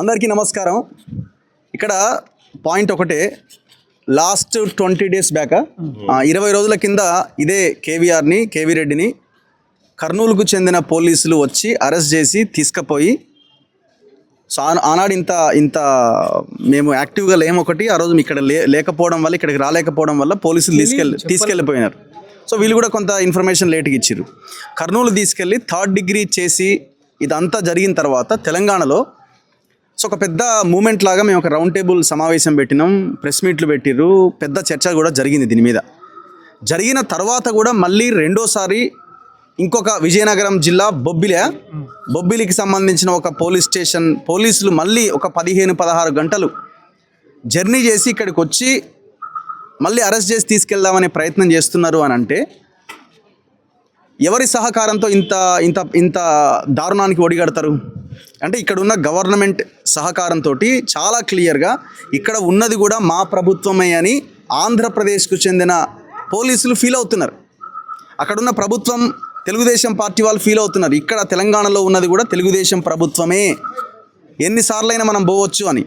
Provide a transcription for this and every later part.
అందరికీ నమస్కారం. ఇక్కడ పాయింట్ ఒకటే, లాస్ట్ 20 days బ్యాక్ 20 రోజుల కింద ఇదే కేవీ రెడ్డిని కర్నూలుకు చెందిన పోలీసులు వచ్చి అరెస్ట్ చేసి తీసుకుపోయి, సో ఆనాడు ఇంత మేము యాక్టివ్గా లేమొకటి, ఆ రోజు ఇక్కడ లేకపోవడం వల్ల, ఇక్కడికి రాలేకపోవడం వల్ల పోలీసులు తీసుకెళ్ళిపోయినారు. సో వీళ్ళు కూడా కొంత ఇన్ఫర్మేషన్ లేట్గా ఇచ్చారు. కర్నూలు తీసుకెళ్ళి 3rd degree చేసి ఇదంతా జరిగిన తర్వాత తెలంగాణలో సో ఒక పెద్ద మూమెంట్ లాగా మేము ఒక రౌండ్ టేబుల్ సమావేశం పెట్టినాం, ప్రెస్ మీట్లు పెట్టిర్రు, పెద్ద చర్చ కూడా జరిగింది దీని మీద. జరిగిన తర్వాత కూడా మళ్ళీ రెండోసారి ఇంకొక విజయనగరం జిల్లా బొబ్బిలికి సంబంధించిన ఒక పోలీస్ స్టేషన్ పోలీసులు మళ్ళీ ఒక 15-16 గంటలు జర్నీ చేసి ఇక్కడికి వచ్చి మళ్ళీ అరెస్ట్ చేసి తీసుకెళ్దామనే ప్రయత్నం చేస్తున్నారు అని అంటే, ఎవరి సహకారంతో ఇంత దారుణానికి ఒడిగడతారు అంటే, ఇక్కడ ఉన్న గవర్నమెంట్ సహకారంతో చాలా క్లియర్గా ఇక్కడ ఉన్నది కూడా మా ప్రభుత్వమే అని ఆంధ్రప్రదేశ్కు చెందిన పోలీసులు ఫీల్ అవుతున్నారు. అక్కడున్న ప్రభుత్వం తెలుగుదేశం పార్టీ వాళ్ళు ఫీల్ అవుతున్నారు. ఇక్కడ తెలంగాణలో ఉన్నది కూడా తెలుగుదేశం ప్రభుత్వమే, ఎన్నిసార్లైనా మనం పోవచ్చు అని.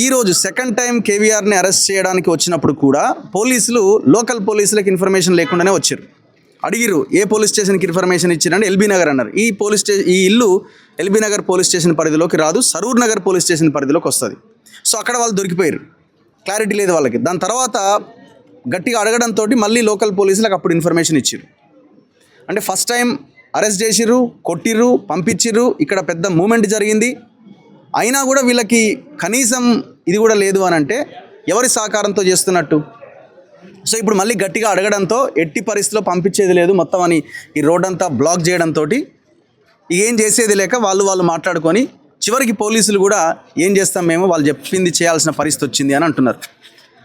ఈరోజు సెకండ్ టైం కేవీఆర్ని అరెస్ట్ చేయడానికి వచ్చినప్పుడు కూడా పోలీసులు లోకల్ పోలీసులకు ఇన్ఫర్మేషన్ లేకుండానే వచ్చారు. అడిగిరు, ఏ పోలీస్ స్టేషన్కి ఇన్ఫర్మేషన్ ఇచ్చారంటే ఎల్బీ నగర్ అన్నారు. ఈ ఇల్లు ఎల్బీ నగర్ పోలీస్ స్టేషన్ పరిధిలోకి రాదు, సరూర్ నగర్ పోలీస్ స్టేషన్ పరిధిలోకి వస్తుంది. సో అక్కడ వాళ్ళు దొరికిపోయారు, క్లారిటీ లేదు వాళ్ళకి. దాని తర్వాత గట్టిగా అడగడంతో మళ్ళీ లోకల్ పోలీసులకు అప్పుడు ఇన్ఫర్మేషన్ ఇచ్చారు. అంటే ఫస్ట్ టైం అరెస్ట్ చేసిర్రు, కొట్టిర్రు, పంపించిర్రు, ఇక్కడ పెద్ద మూమెంట్ జరిగింది. అయినా కూడా వీళ్ళకి కనీసం ఇది కూడా లేదు అని అంటే ఎవరి సహకారంతో చేస్తున్నట్టు? సో ఇప్పుడు మళ్ళీ గట్టిగా అడగడంతో ఎట్టి పరిస్థితిలో పంపించేది లేదు మొత్తం అని ఈ రోడ్ అంతా బ్లాక్ చేయడంతో ఏం చేసేది లేక వాళ్ళు మాట్లాడుకొని చివరికి పోలీసులు కూడా ఏం చేస్తాం మేము, వాళ్ళు చెప్పింది చేయాల్సిన పరిస్థితి వచ్చింది అని అంటున్నారు.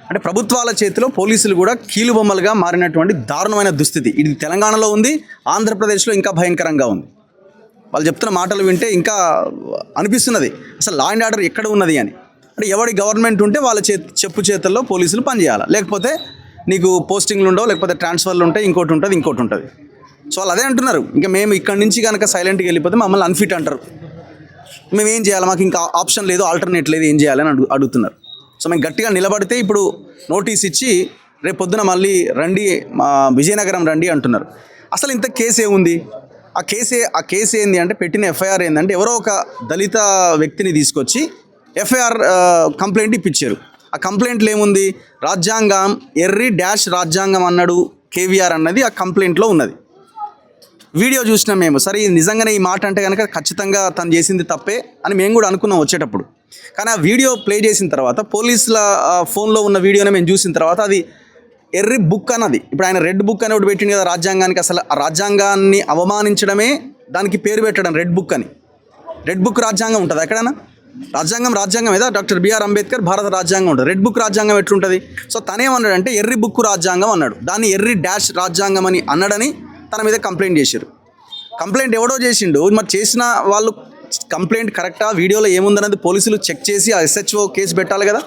అంటే ప్రభుత్వాల చేతిలో పోలీసులు కూడా కీలుబొమ్మలుగా మారినటువంటి దారుణమైన దుస్థితి ఇది తెలంగాణలో ఉంది. ఆంధ్రప్రదేశ్లో ఇంకా భయంకరంగా ఉంది. వాళ్ళు చెప్తున్న మాటలు వింటే ఇంకా అనిపిస్తున్నది అసలు లా అండ్ ఆర్డర్ ఎక్కడ ఉన్నది అని. అంటే ఎవడి గవర్నమెంట్ ఉంటే వాళ్ళ చెప్పు చేతుల్లో పోలీసులు పనిచేయాలి, లేకపోతే నీకు పోస్టింగ్లు ఉండవు, లేకపోతే ట్రాన్స్ఫర్లు ఉంటాయి, ఇంకోటి ఉంటుంది. సో వాళ్ళు అదే అంటున్నారు, ఇంకా మేము ఇక్కడి నుంచి కనుక సైలెంట్గా వెళ్ళిపోతే మమ్మల్ని అన్ఫిట్ అంటారు, మేము ఏం చేయాలి, మాకు ఇంకా ఆప్షన్ లేదు, ఆల్టర్నేట్ లేదు, ఏం చేయాలని అడుగుతున్నారు. సో మేము గట్టిగా నిలబడితే ఇప్పుడు నోటీస్ ఇచ్చి రేపు పొద్దున మళ్ళీ రండి, విజయనగరం రండి అంటున్నారు. అసలు ఇంత కేసు ఏముంది? ఆ కేసు ఏంది అంటే, పెట్టిన ఎఫ్ఐఆర్ ఏంటంటే ఎవరో ఒక దళిత వ్యక్తిని తీసుకొచ్చి ఎఫ్ఐఆర్ కంప్లైంట్ ఇప్పించారు. ఆ కంప్లైంట్లో ఏముంది, రాజ్యాంగం రాజ్యాంగం అన్నాడు కేవీఆర్ అన్నది ఆ కంప్లైంట్లో ఉన్నది. వీడియో చూసినాం మేము. సరే నిజంగానే ఈ మాట అంటే కనుక ఖచ్చితంగా తను చేసింది తప్పే అని మేము కూడా అనుకున్నాం వచ్చేటప్పుడు. కానీ ఆ వీడియో ప్లే చేసిన తర్వాత పోలీసుల ఫోన్లో ఉన్న వీడియోని మేము చూసిన తర్వాత అది ఎర్రి బుక్ అన్నది. ఇప్పుడు ఆయన రెడ్ బుక్ అని ఒకటి పెట్టింది కదా రాజ్యాంగానికి. అసలు ఆ రాజ్యాంగాన్ని అవమానించడమే దానికి పేరు పెట్టడం రెడ్ బుక్ అని. రెడ్ బుక్ రాజ్యాంగం ఉంటుంది ఎక్కడైనా? రాజ్యాంగం ఏదా? డాక్టర్ బిఆర్ అంబేద్కర్ భారత రాజ్యాంగం ఉంటుంది. రెడ్ బుక్ రాజ్యాంగం ఎట్లుంటుంది? సో తనేమన్నాడంటే ఎర్రి బుక్ రాజ్యాంగం అన్నాడు, దాన్ని ఎర్రి రాజ్యాంగం అని అన్నాడని తన మీద కంప్లైంట్ చేశారు. కంప్లైంట్ ఎవడో చేసిండు, మరి చేసిన వాళ్ళు కంప్లైంట్ కరెక్టా, వీడియోలో ఏముందన్నది పోలీసులు చెక్ చేసి ఆ SHO కేసు పెట్టాలి కదా.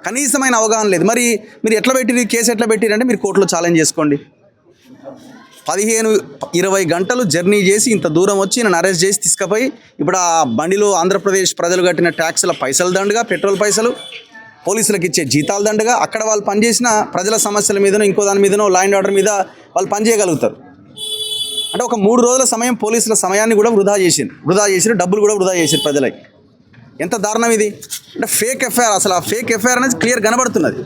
కనీసమైన అవగాహన లేదు. మరి మీరు ఎట్లా పెట్టిరు కేసు, ఎట్లా పెట్టిరంటే మీరు కోర్టులో ఛాలెంజ్ చేసుకోండి. 15-20 గంటలు జర్నీ చేసి ఇంత దూరం వచ్చి నన్ను అరెస్ట్ చేసి తీసుకుపోయి ఇప్పుడు ఆ బండిలో ఆంధ్రప్రదేశ్ ప్రజలు కట్టిన ట్యాక్సుల పైసలు దండగా, పెట్రోల్ పైసలు, పోలీసులకు ఇచ్చే జీతాలు దండగా, అక్కడ వాళ్ళు పనిచేసిన ప్రజల సమస్యల మీదనో ఇంకో దాని మీదనో లా అండ్ ఆర్డర్ మీద వాళ్ళు పనిచేయగలుగుతారు. అంటే ఒక 3 రోజుల సమయం పోలీసుల సమయాన్ని కూడా వృధా చేసిరు, డబ్బులు కూడా వృధా చేసిరు ప్రజలకి. ఎంత దారుణం ఇది! అంటే ఫేక్ ఎఫ్ఐఆర్, అసలు ఆ ఫేక్ ఎఫ్ఐఆర్ అనేది క్లియర్ కనబడుతున్నది.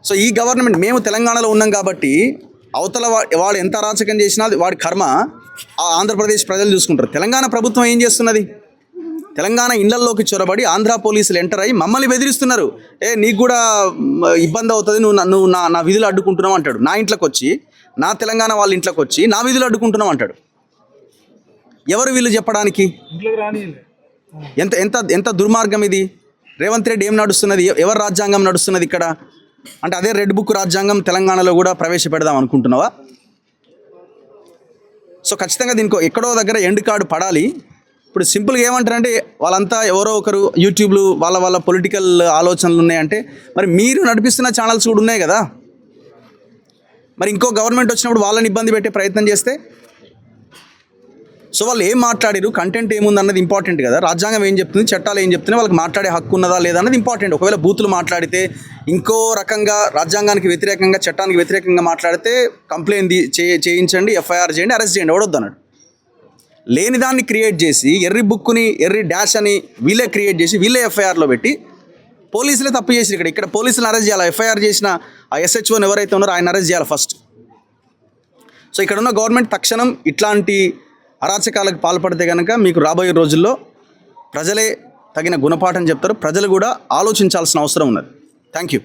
సో ఈ గవర్నమెంట్, మేము తెలంగాణలో ఉన్నాం కాబట్టి అవతల వాడు ఎంత అరాచకం చేసినా వాడి కర్మ ఆ ఆంధ్రప్రదేశ్ ప్రజలు చూసుకుంటారు. తెలంగాణ ప్రభుత్వం ఏం చేస్తున్నది? తెలంగాణ ఇళ్లలోకి చొరబడి ఆంధ్ర పోలీసులు ఎంటర్ అయ్యి మమ్మల్ని బెదిరిస్తున్నారు. నీకు కూడా ఇబ్బంది అవుతుంది, నువ్వు నా విధులు అడ్డుకుంటున్నావు అంటాడు. నా ఇంట్లోకి వచ్చి, నా తెలంగాణ వాళ్ళ ఇంట్లోకి వచ్చి నా విధులు అడ్డుకుంటున్నావు అంటాడు. ఎవరు వీళ్ళు చెప్పడానికి? ఎంత దుర్మార్గం ఇది! రేవంత్ రెడ్డి ఏం నడుస్తున్నది? ఎవరు రాజ్యాంగం నడుస్తున్నది ఇక్కడ? అంటే అదే రెడ్ బుక్ రాజ్యాంగం తెలంగాణలో కూడా ప్రవేశపెడదాం అనుకుంటున్నావా? సో ఖచ్చితంగా దీనికి ఎక్కడో దగ్గర ఎండ్ కార్డు పడాలి. ఇప్పుడు సింపుల్గా ఏమంటారంటే, వాళ్ళంతా ఎవరో ఒకరు యూట్యూబ్లు వాళ్ళ పొలిటికల్ ఆలోచనలు ఉన్నాయంటే, మరి మీరు నడిపిస్తున్న ఛానల్స్ కూడా ఉన్నాయి కదా. మరి ఇంకో గవర్నమెంట్ వచ్చినప్పుడు వాళ్ళని ఇబ్బంది పెట్టే ప్రయత్నం చేస్తే, సో సో వాళ్ళు ఏం మాట్లాడారు, కంటెంట్ ఏముంది అన్నది ఇంపార్టెంట్ కదా. రాజ్యాంగం ఏం చెప్తుంది, చట్టాలు ఏం చెప్తున్నాయి, వాళ్ళకి మాట్లాడే హక్కు ఉన్నదా లేదా అన్నది ఇంపార్టెంట్. ఒకవేళ బూతులు మాట్లాడితే, ఇంకో రకంగా రాజ్యాంగానికి వ్యతిరేకంగా, చట్టానికి వ్యతిరేకంగా మాట్లాడితే కంప్లైంట్ చేయించండి, ఎఫ్ఐఆర్ చేయండి, అరెస్ట్ చేయండి, ఎవడొద్దు అన్నాడు. లేని దాన్ని క్రియేట్ చేసి, ఎర్రి బుక్కుని ఎర్రి డాష్ అని వీళ్ళే క్రియేట్ చేసి వీళ్ళే ఎఫ్ఐఆర్లో పెట్టి పోలీసులే తప్పు చేసి ఇక్కడ పోలీసులను అరెస్ట్ చేయాలి. ఎఫ్ఐఆర్ చేసిన ఆ ఎస్హెచ్ఓని ఎవరైతే ఉన్నారో ఆయన అరెస్ట్ చేయాలి ఫస్ట్. సో ఇక్కడ ఉన్న గవర్నమెంట్ తక్షణం ఇట్లాంటి అరాచకాలకు పాల్పడితే కనుక మీకు రాబోయే రోజుల్లో ప్రజలే తగిన గుణపాఠం చెప్తారు. ప్రజలు కూడా ఆలోచించాల్సిన అవసరం ఉన్నది. Thank you.